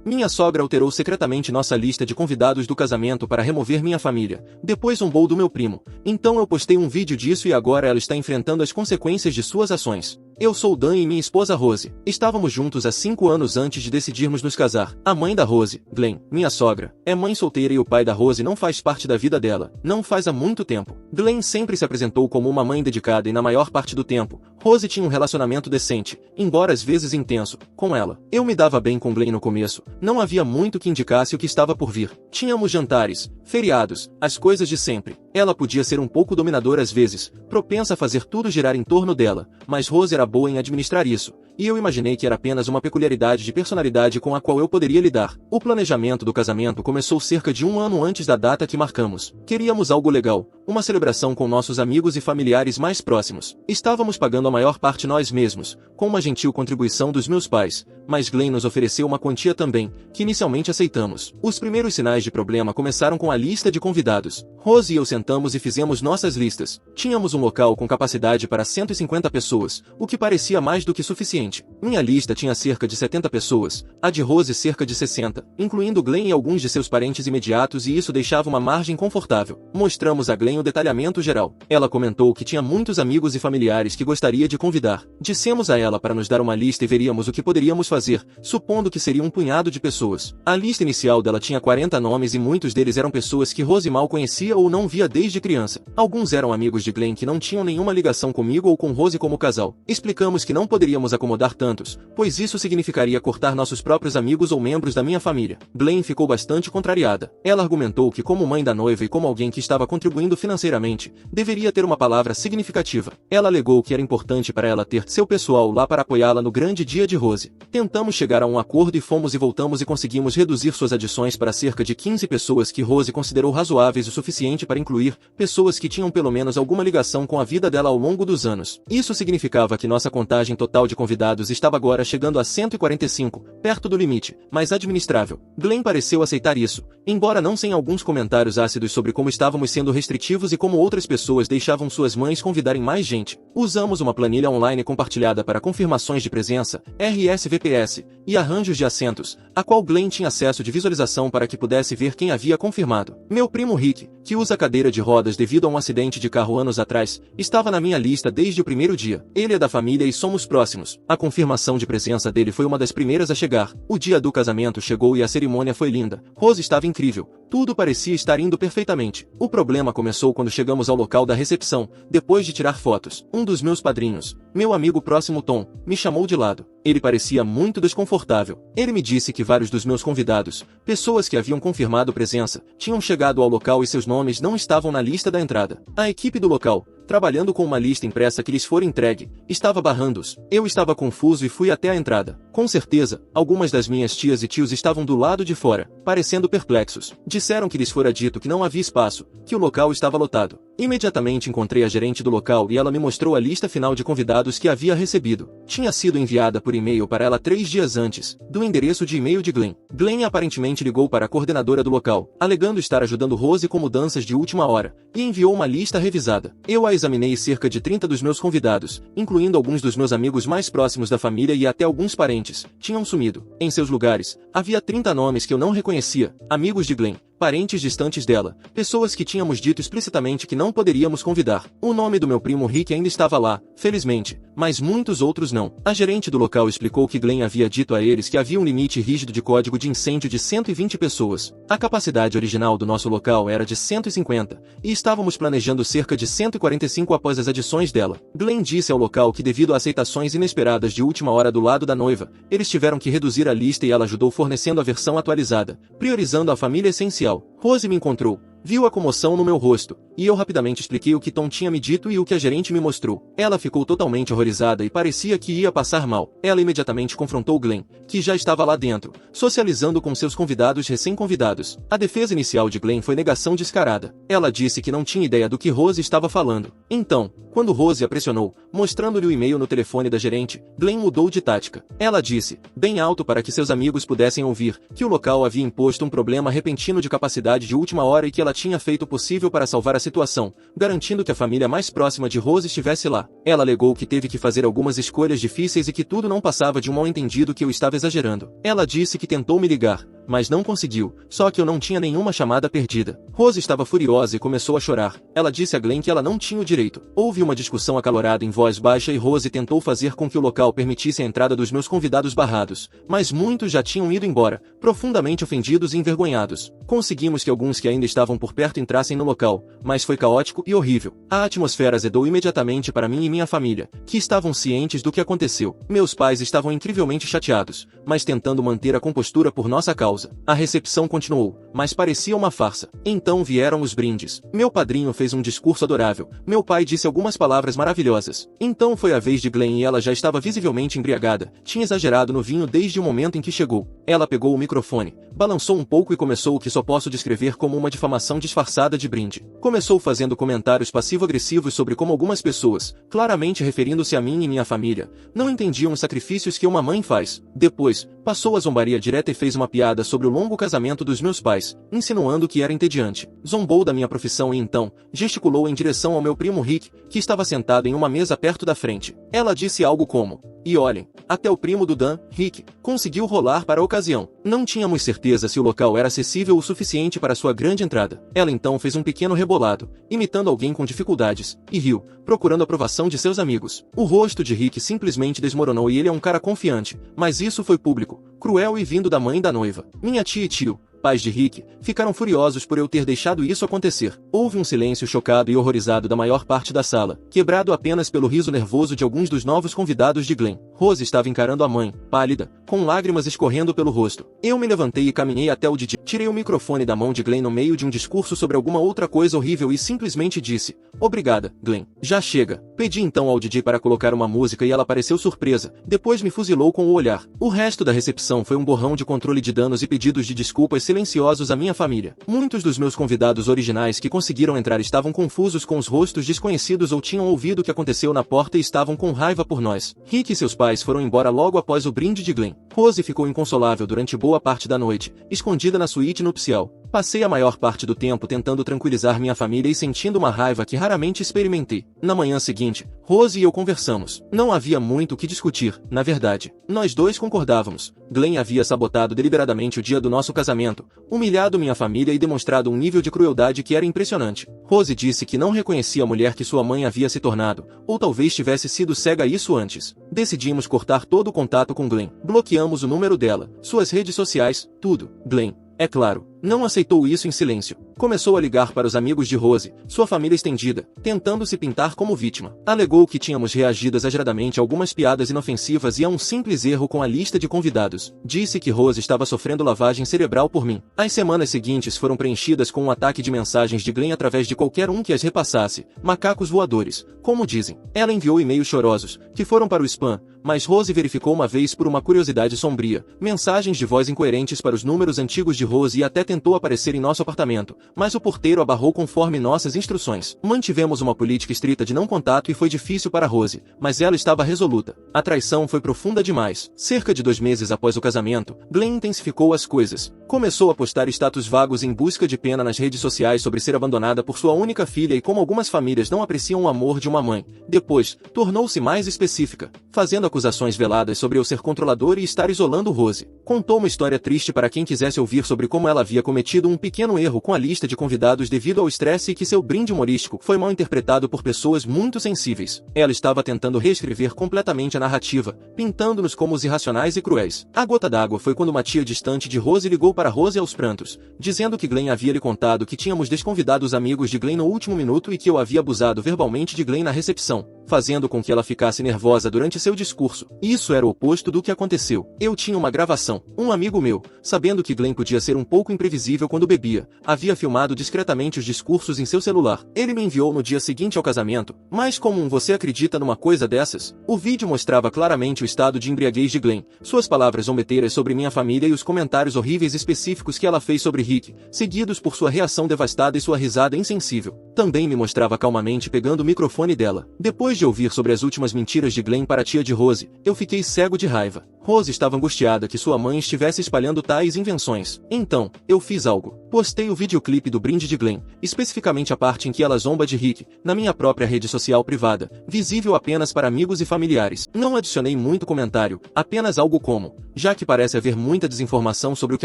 Minha sogra alterou secretamente nossa lista de convidados do casamento para remover minha família. Depois zombou do meu primo. Então eu postei um vídeo disso e agora ela está enfrentando as consequências de suas ações. Eu sou Dan e minha esposa Rose. Estávamos juntos há 5 anos antes de decidirmos nos casar. A mãe da Rose, Glenn, minha sogra, é mãe solteira e o pai da Rose não faz parte da vida dela. Não faz há muito tempo. Glenn sempre se apresentou como uma mãe dedicada e na maior parte do tempo, Rose tinha um relacionamento decente, embora às vezes intenso, com ela. Eu me dava bem com Glenn no começo. Não havia muito que indicasse o que estava por vir. Tínhamos jantares, feriados, as coisas de sempre. Ela podia ser um pouco dominadora às vezes, propensa a fazer tudo girar em torno dela, mas Rose era boa em administrar isso, e eu imaginei que era apenas uma peculiaridade de personalidade com a qual eu poderia lidar. O planejamento do casamento começou cerca de 1 ano antes da data que marcamos. Queríamos algo legal, uma celebração com nossos amigos e familiares mais próximos. Estávamos pagando a maior parte nós mesmos, com uma gentil contribuição dos meus pais, mas Glenn nos ofereceu uma quantia também, que inicialmente aceitamos. Os primeiros sinais de problema começaram com a lista de convidados. Rose e eu sentamos e fizemos nossas listas. Tínhamos um local com capacidade para 150 pessoas, o que parecia mais do que suficiente. Minha lista tinha cerca de 70 pessoas, a de Rose cerca de 60, incluindo Glenn e alguns de seus parentes imediatos, e isso deixava uma margem confortável. Mostramos a Glenn o detalhamento geral. Ela comentou que tinha muitos amigos e familiares que gostaria de convidar. Dissemos a ela para nos dar uma lista e veríamos o que poderíamos fazer, supondo que seria um punhado de pessoas. A lista inicial dela tinha 40 nomes e muitos deles eram pessoas que Rose mal conhecia ou não via desde criança. Alguns eram amigos de Glenn que não tinham nenhuma ligação comigo ou com Rose como casal. Explicamos que não poderíamos acomodar tantos, pois isso significaria cortar nossos próprios amigos ou membros da minha família. Glenn ficou bastante contrariada. Ela argumentou que, como mãe da noiva e como alguém que estava contribuindo financeiramente, deveria ter uma palavra significativa. Ela alegou que era importante para ela ter seu pessoal lá para apoiá-la no grande dia de Rose. Tentamos chegar a um acordo e fomos e voltamos e conseguimos reduzir suas adições para cerca de 15 pessoas que Rose considerou razoáveis o suficiente para incluir pessoas que tinham pelo menos alguma ligação com a vida dela ao longo dos anos. Isso significava que nossa contagem total de convidados estava agora chegando a 145, perto do limite, mas administrável. Glenn pareceu aceitar isso, embora não sem alguns comentários ácidos sobre como estávamos sendo restritivos e como outras pessoas deixavam suas mães convidarem mais gente. Usamos uma planilha online compartilhada para confirmações de presença, RSVPs, e arranjos de assentos, a qual Glenn tinha acesso de visualização para que pudesse ver quem havia confirmado. Meu primo Rick, que usa cadeira de rodas devido a um acidente de carro anos atrás, estava na minha lista desde o primeiro dia. Ele é da família e somos próximos. A confirmação de presença dele foi uma das primeiras a chegar. O dia do casamento chegou e a cerimônia foi linda. Rose estava incrível. Tudo parecia estar indo perfeitamente. O problema começou quando chegamos ao local da recepção, depois de tirar fotos. Um dos meus padrinhos, meu amigo próximo Tom, me chamou de lado. Ele parecia muito desconfortável. Ele me disse que vários dos meus convidados, pessoas que haviam confirmado presença, tinham chegado ao local e seus nomes não estavam na lista da entrada. A equipe do local, trabalhando com uma lista impressa que lhes fora entregue, estava barrando-os. Eu estava confuso e fui até a entrada. Com certeza, algumas das minhas tias e tios estavam do lado de fora, parecendo perplexos. Disseram que lhes fora dito que não havia espaço, que o local estava lotado. Imediatamente encontrei a gerente do local e ela me mostrou a lista final de convidados que havia recebido. Tinha sido enviada por e-mail para ela 3 dias antes, do endereço de e-mail de Glenn. Glenn aparentemente ligou para a coordenadora do local, alegando estar ajudando Rose com mudanças de última hora, e enviou uma lista revisada. Eu a examinei e cerca de 30 dos meus convidados, incluindo alguns dos meus amigos mais próximos da família e até alguns parentes, tinham sumido. Em seus lugares, havia 30 nomes que eu não reconhecia, amigos de Glenn, parentes distantes dela, pessoas que tínhamos dito explicitamente que não poderíamos convidar. O nome do meu primo Rick ainda estava lá, felizmente, mas muitos outros não. A gerente do local explicou que Glenn havia dito a eles que havia um limite rígido de código de incêndio de 120 pessoas. A capacidade original do nosso local era de 150, e estávamos planejando cerca de 145 após as adições dela. Glenn disse ao local que devido a aceitações inesperadas de última hora do lado da noiva, eles tiveram que reduzir a lista e ela ajudou fornecendo a versão atualizada, priorizando a família essencial. Rose me encontrou, viu a comoção no meu rosto, e eu rapidamente expliquei o que Tom tinha me dito e o que a gerente me mostrou. Ela ficou totalmente horrorizada e parecia que ia passar mal. Ela imediatamente confrontou Glenn, que já estava lá dentro, socializando com seus convidados recém-convidados. A defesa inicial de Glenn foi negação descarada. Ela disse que não tinha ideia do que Rose estava falando. Então, quando Rose a pressionou, mostrando-lhe o e-mail no telefone da gerente, Glenn mudou de tática. Ela disse, bem alto para que seus amigos pudessem ouvir, que o local havia imposto um problema repentino de capacidade de última hora e que ela tinha feito o possível para salvar a situação, garantindo que a família mais próxima de Rose estivesse lá. Ela alegou que teve que fazer algumas escolhas difíceis e que tudo não passava de um mal-entendido, que eu estava exagerando. Ela disse que tentou me ligar, mas não conseguiu, só que eu não tinha nenhuma chamada perdida. Rose estava furiosa e começou a chorar. Ela disse a Glenn que ela não tinha o direito. Houve uma discussão acalorada em voz baixa e Rose tentou fazer com que o local permitisse a entrada dos meus convidados barrados, mas muitos já tinham ido embora, profundamente ofendidos e envergonhados. Conseguimos que alguns que ainda estavam por perto entrassem no local, mas foi caótico e horrível. A atmosfera azedou imediatamente para mim e minha família, que estavam cientes do que aconteceu. Meus pais estavam incrivelmente chateados, mas tentando manter a compostura por nossa causa. A recepção continuou, mas parecia uma farsa. Então vieram os brindes. Meu padrinho fez um discurso adorável. Meu pai disse algumas palavras maravilhosas. Então foi a vez de Glenn e ela já estava visivelmente embriagada. Tinha exagerado no vinho desde o momento em que chegou. Ela pegou o microfone, balançou um pouco e começou o que só posso descrever como uma difamação disfarçada de brinde. Começou fazendo comentários passivo-agressivos sobre como algumas pessoas, claramente referindo-se a mim e minha família, não entendiam os sacrifícios que uma mãe faz. Depois, passou a zombaria direta e fez uma piada sobre o longo casamento dos meus pais, insinuando que era entediante. Zombou da minha profissão e então, gesticulou em direção ao meu primo Rick, que estava sentado em uma mesa perto da frente. Ela disse algo como: "E olhem, até o primo do Dan, Rick, conseguiu rolar para a ocasião." Não tínhamos certeza se o local era acessível o suficiente para sua grande entrada. Ela então fez um pequeno rebolado, imitando alguém com dificuldades, e riu, procurando a aprovação de seus amigos. O rosto de Rick simplesmente desmoronou e ele é um cara confiante, mas isso foi público, cruel e vindo da mãe da noiva. Minha tia e tio, pais de Rick, ficaram furiosos por eu ter deixado isso acontecer. Houve um silêncio chocado e horrorizado da maior parte da sala, quebrado apenas pelo riso nervoso de alguns dos novos convidados de Glenn. Rose estava encarando a mãe, pálida, com lágrimas escorrendo pelo rosto. Eu me levantei e caminhei até o DJ. Tirei o microfone da mão de Glenn no meio de um discurso sobre alguma outra coisa horrível e simplesmente disse: "Obrigada, Glenn. Já chega." Pedi então ao DJ para colocar uma música e ela pareceu surpresa, depois me fuzilou com o olhar. O resto da recepção foi um borrão de controle de danos e pedidos de desculpas silenciosos à minha família. Muitos dos meus convidados originais que conseguiram entrar estavam confusos com os rostos desconhecidos ou tinham ouvido o que aconteceu na porta e estavam com raiva por nós. Rick e seus pais foram embora logo após o brinde de Glenn. Rose ficou inconsolável durante boa parte da noite, escondida na suíte nupcial. Passei a maior parte do tempo tentando tranquilizar minha família e sentindo uma raiva que raramente experimentei. Na manhã seguinte, Rose e eu conversamos. Não havia muito o que discutir, na verdade. Nós dois concordávamos. Glenn havia sabotado deliberadamente o dia do nosso casamento, humilhado minha família e demonstrado um nível de crueldade que era impressionante. Rose disse que não reconhecia a mulher que sua mãe havia se tornado, ou talvez tivesse sido cega a isso antes. Decidimos cortar todo o contato com Glenn. Bloqueamos o número dela, suas redes sociais, tudo. Glenn, é claro, não aceitou isso em silêncio. Começou a ligar para os amigos de Rose, sua família estendida, tentando se pintar como vítima. Alegou que tínhamos reagido exageradamente a algumas piadas inofensivas e a um simples erro com a lista de convidados. Disse que Rose estava sofrendo lavagem cerebral por mim. As semanas seguintes foram preenchidas com um ataque de mensagens de Glenn através de qualquer um que as repassasse. Macacos voadores, como dizem. Ela enviou e-mails chorosos, que foram para o spam, mas Rose verificou uma vez por uma curiosidade sombria, mensagens de voz incoerentes para os números antigos de Rose e até tentou aparecer em nosso apartamento, mas o porteiro a barrou conforme nossas instruções. Mantivemos uma política estrita de não contato e foi difícil para Rose, mas ela estava resoluta. A traição foi profunda demais. Cerca de 2 meses após o casamento, Glenn intensificou as coisas. Começou a postar status vagos em busca de pena nas redes sociais sobre ser abandonada por sua única filha e como algumas famílias não apreciam o amor de uma mãe. Depois, tornou-se mais específica, fazendo acusações veladas sobre eu ser controlador e estar isolando Rose. Contou uma história triste para quem quisesse ouvir sobre como ela havia cometido um pequeno erro com a lista de convidados devido ao estresse e que seu brinde humorístico foi mal interpretado por pessoas muito sensíveis. Ela estava tentando reescrever completamente a narrativa, pintando-nos como os irracionais e cruéis. A gota d'água foi quando uma tia distante de Rose ligou para Rose aos prantos, dizendo que Glenn havia lhe contado que tínhamos desconvidado os amigos de Glenn no último minuto e que eu havia abusado verbalmente de Glenn na recepção, fazendo com que ela ficasse nervosa durante seu discurso. Isso era o oposto do que aconteceu. Eu tinha uma gravação. Um amigo meu, sabendo que Glenn podia ser um pouco imprevisível quando bebia, havia filmado discretamente os discursos em seu celular. Ele me enviou no dia seguinte ao casamento. Mas como você acredita numa coisa dessas? O vídeo mostrava claramente o estado de embriaguez de Glenn, suas palavras zombeteiras sobre minha família e os comentários horríveis específicos que ela fez sobre Rick, seguidos por sua reação devastada e sua risada insensível. Também me mostrava calmamente pegando o microfone dela. Depois de ouvir sobre as últimas mentiras de Glenn para a tia de Rose, eu fiquei cego de raiva. Rose estava angustiada que sua mãe estivesse espalhando tais invenções. Então, eu fiz algo. Postei o videoclipe do brinde de Glenn, especificamente a parte em que ela zomba de Rick, na minha própria rede social privada, visível apenas para amigos e familiares. Não adicionei muito comentário, apenas algo como: já que parece haver muita desinformação sobre o que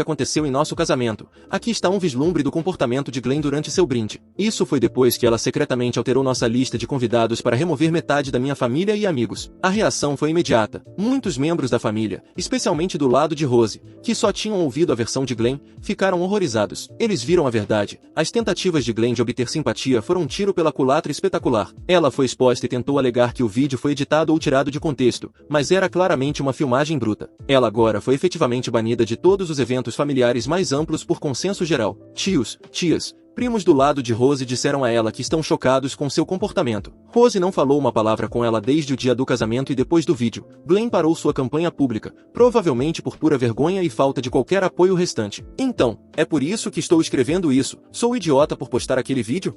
aconteceu em nosso casamento, aqui está um vislumbre do comportamento de Glenn durante seu brinde. Isso foi depois que ela secretamente alterou nossa lista de convidados para remover metade da minha família e amigos. A reação foi imediata. Muitos membros da família, especialmente do lado de Rose, que só tinham ouvido a versão de Glenn, ficaram horrorizados. Eles viram a verdade. As tentativas de Glenn de obter simpatia foram um tiro pela culatra espetacular. Ela foi exposta e tentou alegar que o vídeo foi editado ou tirado de contexto, mas era claramente uma filmagem bruta. Ela agora foi efetivamente banida de todos os eventos familiares mais amplos por consenso geral. Tios, tias, primos do lado de Rose disseram a ela que estão chocados com seu comportamento. Rose não falou uma palavra com ela desde o dia do casamento e depois do vídeo. Glenn parou sua campanha pública, provavelmente por pura vergonha e falta de qualquer apoio restante. Então, é por isso que estou escrevendo isso. Sou idiota por postar aquele vídeo?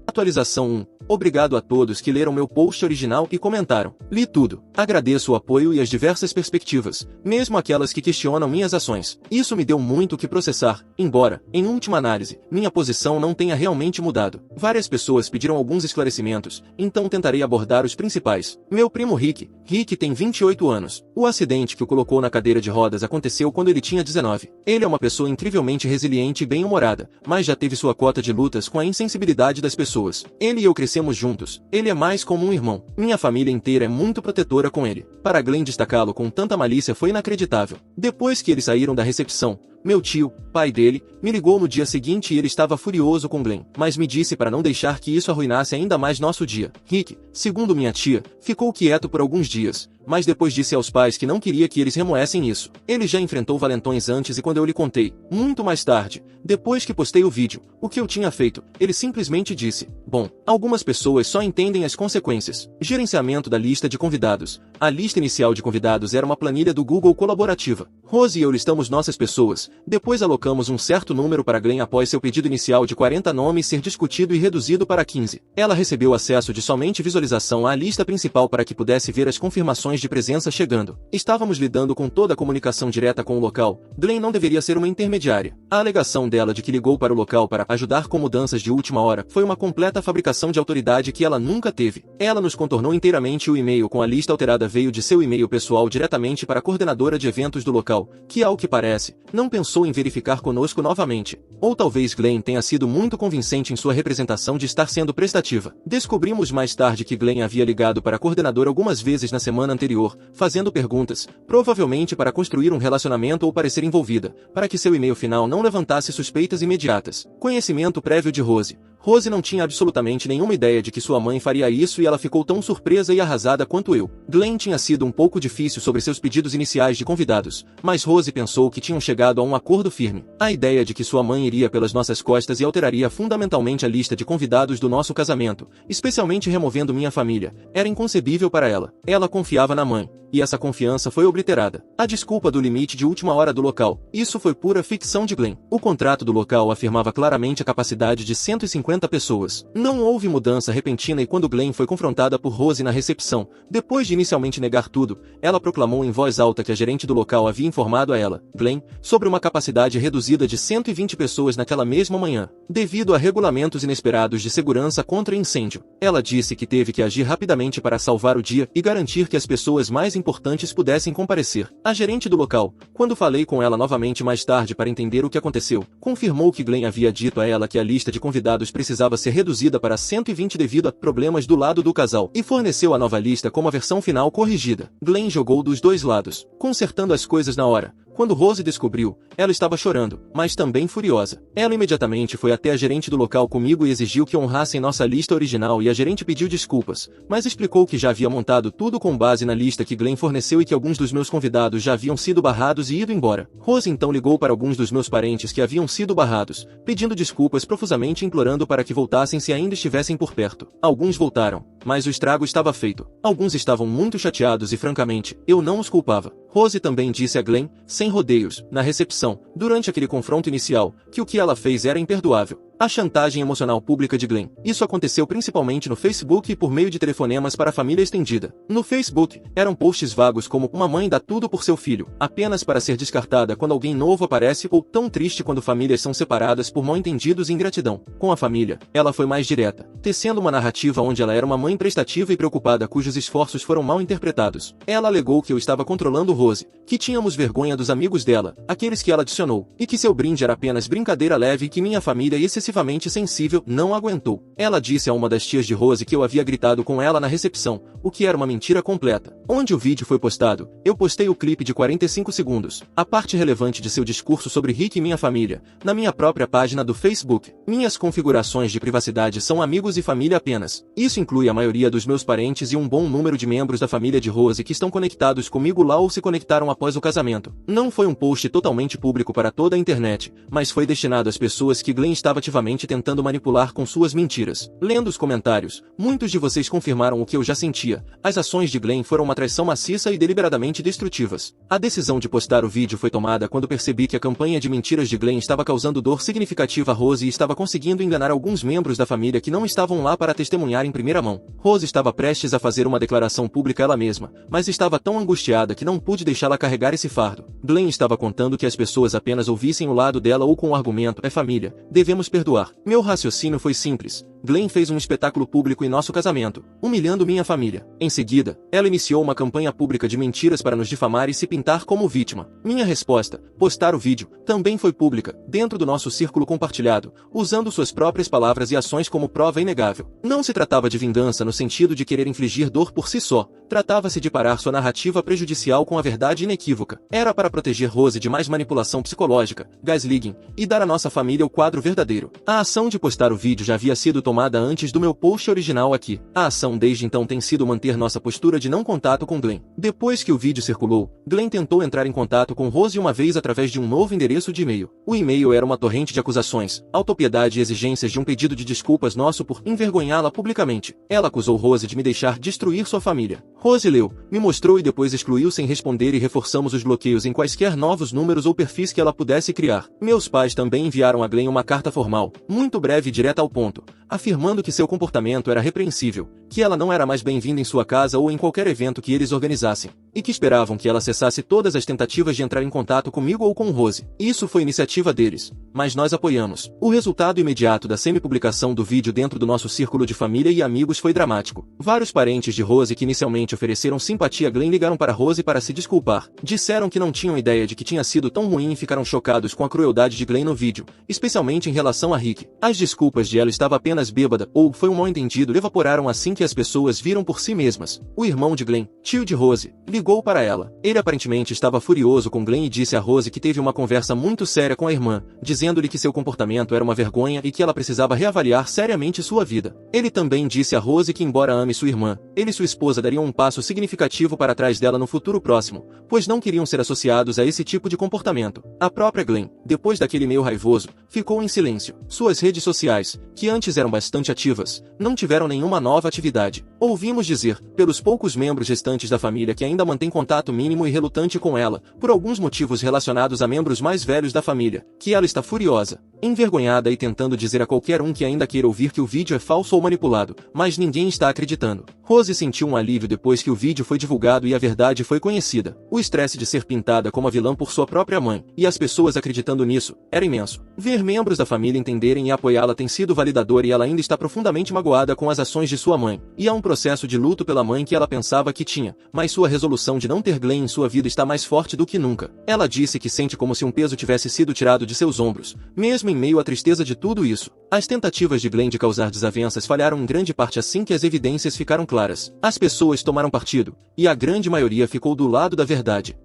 Atualização 1. Obrigado a todos que leram meu post original e comentaram. Li tudo. Agradeço o apoio e as diversas perspectivas, mesmo aquelas que questionam minhas ações. Isso me deu muito o que processar, embora, em última análise, minha posição não tenha realmente mudado. Várias pessoas pediram alguns esclarecimentos, então tentarei abordar os principais. Meu primo Rick tem 28 anos. O acidente que o colocou na cadeira de rodas aconteceu quando ele tinha 19. Ele é uma pessoa incrivelmente resiliente e bem-humorada, mas já teve sua cota de lutas com a insensibilidade das pessoas. Ele e eu crescemos juntos. Ele é mais como um irmão. Minha família inteira é muito protetora com ele. Para Glenn destacá-lo com tanta malícia foi inacreditável. Depois que eles saíram da recepção, meu tio, pai dele, me ligou no dia seguinte e ele estava furioso com Glenn, mas me disse para não deixar que isso arruinasse ainda mais nosso dia. Rick, segundo minha tia, ficou quieto por alguns dias, mas depois disse aos pais que não queria que eles remoessem isso. Ele já enfrentou valentões antes e quando eu lhe contei, muito mais tarde, depois que postei o vídeo, o que eu tinha feito, ele simplesmente disse: bom, algumas pessoas só entendem as consequências. Gerenciamento da lista de convidados. A lista inicial de convidados era uma planilha do Google colaborativa. Rose e eu listamos nossas pessoas, depois alocamos um certo número para Glenn após seu pedido inicial de 40 nomes ser discutido e reduzido para 15. Ela recebeu acesso de somente visualização à lista principal para que pudesse ver as confirmações de presença chegando. Estávamos lidando com toda a comunicação direta com o local. Glenn não deveria ser uma intermediária. A alegação dela de que ligou para o local para ajudar com mudanças de última hora foi uma completa fabricação de autoridade que ela nunca teve. Ela nos contornou inteiramente. O e-mail com a lista alterada veio de seu e-mail pessoal diretamente para a coordenadora de eventos do local, que, ao que parece, não pensou em verificar conosco novamente. Ou talvez Glenn tenha sido muito convincente em sua representação de estar sendo prestativa. Descobrimos mais tarde que Glenn havia ligado para a coordenadora algumas vezes na semana anterior, fazendo perguntas, provavelmente para construir um relacionamento ou parecer envolvida, para que seu e-mail final não levantasse suspeitas imediatas. Conhecimento prévio de Rose. Rose não tinha absolutamente nenhuma ideia de que sua mãe faria isso e ela ficou tão surpresa e arrasada quanto eu. Glenn tinha sido um pouco difícil sobre seus pedidos iniciais de convidados, mas Rose pensou que tinham chegado a um acordo firme. A ideia de que sua mãe iria pelas nossas costas e alteraria fundamentalmente a lista de convidados do nosso casamento, especialmente removendo minha família, era inconcebível para ela. Ela confiava na mãe, e essa confiança foi obliterada. A desculpa do limite de última hora do local. Isso foi pura ficção de Glenn. O contrato do local afirmava claramente a capacidade de 150 pessoas. Não houve mudança repentina e quando Glenn foi confrontada por Rose na recepção, depois de inicialmente negar tudo, ela proclamou em voz alta que a gerente do local havia informado a ela, Glenn, sobre uma capacidade reduzida de 120 pessoas naquela mesma manhã, devido a regulamentos inesperados de segurança contra incêndio. Ela disse que teve que agir rapidamente para salvar o dia e garantir que as pessoas mais importantes pudessem comparecer. A gerente do local, quando falei com ela novamente mais tarde para entender o que aconteceu, confirmou que Glenn havia dito a ela que a lista de convidados precisava ser reduzida para 120 devido a problemas do lado do casal, e forneceu a nova lista como a versão final corrigida. Glenn jogou dos dois lados, consertando as coisas na hora. Quando Rose descobriu, ela estava chorando, mas também furiosa. Ela imediatamente foi até a gerente do local comigo e exigiu que honrassem nossa lista original e a gerente pediu desculpas, mas explicou que já havia montado tudo com base na lista que Glenn forneceu e que alguns dos meus convidados já haviam sido barrados e ido embora. Rose então ligou para alguns dos meus parentes que haviam sido barrados, pedindo desculpas profusamente e implorando para que voltassem se ainda estivessem por perto. Alguns voltaram, mas o estrago estava feito. Alguns estavam muito chateados e francamente, eu não os culpava. Rose também disse a Glenn, sem rodeios, na recepção, durante aquele confronto inicial, que o que ela fez era imperdoável. A chantagem emocional pública de Glenn. Isso aconteceu principalmente no Facebook e por meio de telefonemas para a família estendida. No Facebook, eram posts vagos como "uma mãe dá tudo por seu filho", apenas para ser descartada quando alguém novo aparece, ou "tão triste quando famílias são separadas por mal-entendidos e ingratidão". Com a família, ela foi mais direta, tecendo uma narrativa onde ela era uma mãe prestativa e preocupada cujos esforços foram mal interpretados. Ela alegou que eu estava controlando Rose, que tínhamos vergonha dos amigos dela, aqueles que ela adicionou, e que seu brinde era apenas brincadeira leve e que minha família excessivamente sensível não aguentou. Ela disse a uma das tias de Rose que eu havia gritado com ela na recepção, o que era uma mentira completa. Onde o vídeo foi postado, eu postei o clipe de 45 segundos, a parte relevante de seu discurso sobre Rick e minha família, na minha própria página do Facebook. Minhas configurações de privacidade são amigos e família apenas. Isso inclui a maioria dos meus parentes e um bom número de membros da família de Rose que estão conectados comigo lá ou se conectaram após o casamento. Não foi um post totalmente público para toda a internet, mas foi destinado às pessoas que Glenn estava ativamente tentando manipular com suas mentiras. Lendo os comentários, muitos de vocês confirmaram o que eu já sentia. As ações de Glenn foram uma traição maciça e deliberadamente destrutivas. A decisão de postar o vídeo foi tomada quando percebi que a campanha de mentiras de Glenn estava causando dor significativa a Rose e estava conseguindo enganar alguns membros da família que não estavam lá para testemunhar em primeira mão. Rose estava prestes a fazer uma declaração pública ela mesma, mas estava tão angustiada que não pude deixá-la carregar esse fardo. Glenn estava contando que as pessoas apenas ouvissem o lado dela ou com o argumento "é família, devemos perdoar". Meu raciocínio foi simples. Glenn fez um espetáculo público em nosso casamento, humilhando minha família. Em seguida, ela iniciou uma campanha pública de mentiras para nos difamar e se pintar como vítima. Minha resposta, postar o vídeo, também foi pública, dentro do nosso círculo compartilhado, usando suas próprias palavras e ações como prova inegável. Não se tratava de vingança no sentido de querer infligir dor por si só, tratava-se de parar sua narrativa prejudicial com a verdade inequívoca. Era para proteger Rose de mais manipulação psicológica, gaslighting, e dar à nossa família o quadro verdadeiro. A ação de postar o vídeo já havia sido tomada antes do meu post original aqui. A ação desde então tem sido manter nossa postura de não contato com Glenn. Depois que o vídeo circulou, Glenn tentou entrar em contato com Rose uma vez através de um novo endereço de e-mail. O e-mail era uma torrente de acusações, autopiedade e exigências de um pedido de desculpas nosso por envergonhá-la publicamente. Ela acusou Rose de me deixar destruir sua família. Rose leu, me mostrou e depois excluiu sem responder e reforçamos os bloqueios em quaisquer novos números ou perfis que ela pudesse criar. Meus pais também enviaram a Glenn uma carta formal, muito breve e direta ao ponto, afirmando que seu comportamento era repreensível, que ela não era mais bem-vinda em sua casa ou em qualquer evento que eles organizassem, e que esperavam que ela cessasse todas as tentativas de entrar em contato comigo ou com Rose. Isso foi iniciativa deles, mas nós apoiamos. O resultado imediato da semi-publicação do vídeo dentro do nosso círculo de família e amigos foi dramático. Vários parentes de Rose que inicialmente ofereceram simpatia a Glenn ligaram para Rose para se desculpar. Disseram que não tinham ideia de que tinha sido tão ruim e ficaram chocados com a crueldade de Glenn no vídeo, especialmente em relação a Rick. As desculpas de ela estava apenas bêbada ou foi um mal-entendido evaporaram assim que as pessoas viram por si mesmas. O irmão de Glenn, tio de Rose, ligou para ela. Ele aparentemente estava furioso com Glenn e disse a Rose que teve uma conversa muito séria com a irmã, dizendo-lhe que seu comportamento era uma vergonha e que ela precisava reavaliar seriamente sua vida. Ele também disse a Rose que embora ame sua irmã, ele e sua esposa dariam um passo significativo para trás dela no futuro próximo, pois não queriam ser associados a esse tipo de comportamento. A própria Glenn, depois daquele e-mail raivoso, ficou em silêncio. Suas redes sociais, que antes eram bastante ativas, não tiveram nenhuma nova atividade. Ouvimos dizer, pelos poucos membros restantes da família que ainda mantém contato mínimo e relutante com ela, por alguns motivos relacionados a membros mais velhos da família, que ela está furiosa, envergonhada e tentando dizer a qualquer um que ainda queira ouvir que o vídeo é falso ou manipulado, mas ninguém está acreditando. Rose sentiu um alívio depois que o vídeo foi divulgado e a verdade foi conhecida. O estresse de ser pintada como a vilã por sua própria mãe, e as pessoas acreditando nisso, era imenso. Ver membros da família entenderem e apoiá-la tem sido validador e ela ainda está profundamente magoada com as ações de sua mãe, e há um processo de luto pela mãe que ela pensava que tinha, mas sua resolução de não ter Glenn em sua vida está mais forte do que nunca. Ela disse que sente como se um peso tivesse sido tirado de seus ombros, mesmo em meio à tristeza de tudo isso. As tentativas de Glenn de causar desavenças falharam em grande parte assim que as evidências ficaram claras. As pessoas tomaram partido, e a grande maioria ficou do lado da verdade.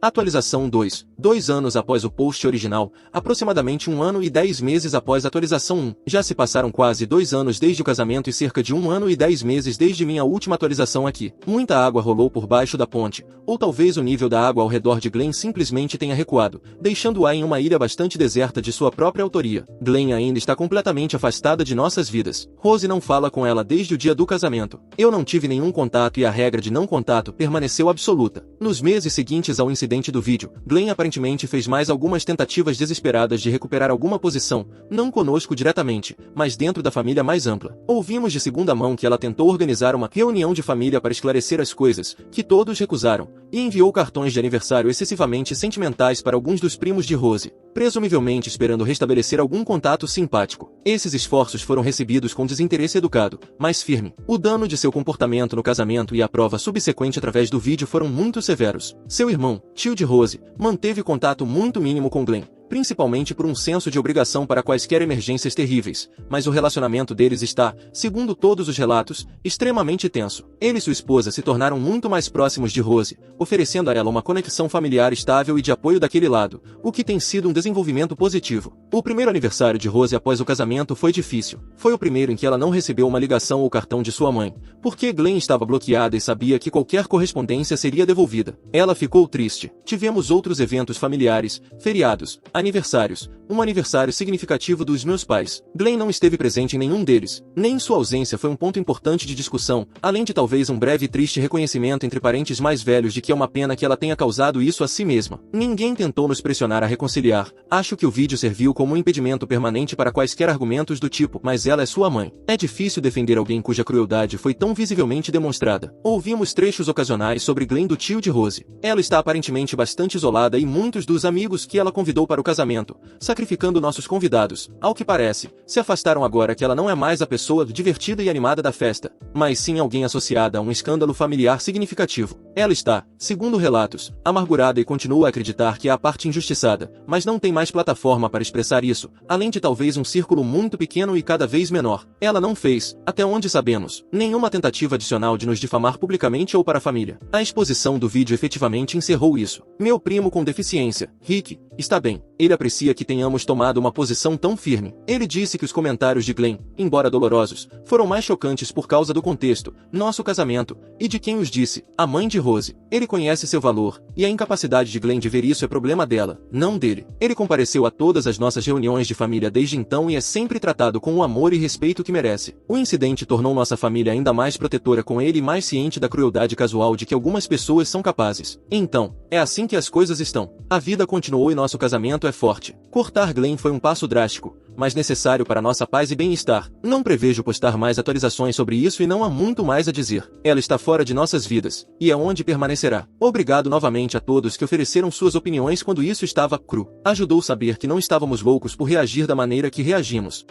Atualização 2. 2 anos após o post original, aproximadamente 1 ano e 10 meses após a atualização 1. Já se passaram quase 2 anos desde o casamento e cerca de 1 ano e 10 meses desde minha última atualização aqui. Muita água rolou por baixo da ponte, ou talvez o nível da água ao redor de Glenn simplesmente tenha recuado, deixando-a em uma ilha bastante deserta de sua própria autoria. Glenn ainda está completamente afastada de nossas vidas. Rose não fala com ela desde o dia do casamento. Eu não tive nenhum contato e a regra de não contato permaneceu absoluta. Nos meses seguintes ao incidente do vídeo, Glenn apareceu aparentemente fez mais algumas tentativas desesperadas de recuperar alguma posição, não conosco diretamente, mas dentro da família mais ampla. Ouvimos de segunda mão que ela tentou organizar uma reunião de família para esclarecer as coisas, que todos recusaram, e enviou cartões de aniversário excessivamente sentimentais para alguns dos primos de Rose, presumivelmente esperando restabelecer algum contato simpático. Esses esforços foram recebidos com desinteresse educado, mas firme. O dano de seu comportamento no casamento e a prova subsequente através do vídeo foram muito severos. Seu irmão, tio de Rose, manteve contato muito mínimo com Glenn, principalmente por um senso de obrigação para quaisquer emergências terríveis, mas o relacionamento deles está, segundo todos os relatos, extremamente tenso. Ele e sua esposa se tornaram muito mais próximos de Rose, oferecendo a ela uma conexão familiar estável e de apoio daquele lado, o que tem sido um desenvolvimento positivo. O primeiro aniversário de Rose após o casamento foi difícil. Foi o primeiro em que ela não recebeu uma ligação ou cartão de sua mãe, porque Glenn estava bloqueada e sabia que qualquer correspondência seria devolvida. Ela ficou triste. Tivemos outros eventos familiares, feriados, aniversários, um aniversário significativo dos meus pais. Glenn não esteve presente em nenhum deles. Nem sua ausência foi um ponto importante de discussão, além de talvez um breve e triste reconhecimento entre parentes mais velhos de que é uma pena que ela tenha causado isso a si mesma. Ninguém tentou nos pressionar a reconciliar. Acho que o vídeo serviu como um impedimento permanente para quaisquer argumentos do tipo, mas ela é sua mãe. É difícil defender alguém cuja crueldade foi tão visivelmente demonstrada. Ouvimos trechos ocasionais sobre Glenn do tio de Rose. Ela está aparentemente bastante isolada e muitos dos amigos que ela convidou para o casamento, sacrificando nossos convidados, ao que parece, se afastaram agora que ela não é mais a pessoa divertida e animada da festa, mas sim alguém associada a um escândalo familiar significativo. Ela está, segundo relatos, amargurada e continua a acreditar que é a parte injustiçada, mas não tem mais plataforma para expressar isso, além de talvez um círculo muito pequeno e cada vez menor. Ela não fez, até onde sabemos, nenhuma tentativa adicional de nos difamar publicamente ou para a família. A exposição do vídeo efetivamente encerrou isso. Meu primo com deficiência, Rick, está bem. Ele aprecia que tenhamos tomado uma posição tão firme. Ele disse que os comentários de Glenn, embora dolorosos, foram mais chocantes por causa do contexto, nosso casamento, e de quem os disse, a mãe de Rose. Ele conhece seu valor, e a incapacidade de Glenn de ver isso é problema dela, não dele. Ele compareceu a todas as nossas reuniões de família desde então e é sempre tratado com o amor e respeito que merece. O incidente tornou nossa família ainda mais protetora com ele e mais ciente da crueldade casual de que algumas pessoas são capazes. Então, é assim que as coisas estão. A vida continuou e nosso casamento é forte. Cortar Glenn foi um passo drástico, mas necessário para nossa paz e bem-estar. Não prevejo postar mais atualizações sobre isso e não há muito mais a dizer. Ela está fora de nossas vidas, e é onde permanecerá. Obrigado novamente a todos que ofereceram suas opiniões quando isso estava cru. Ajudou saber que não estávamos loucos por reagir da maneira que reagimos.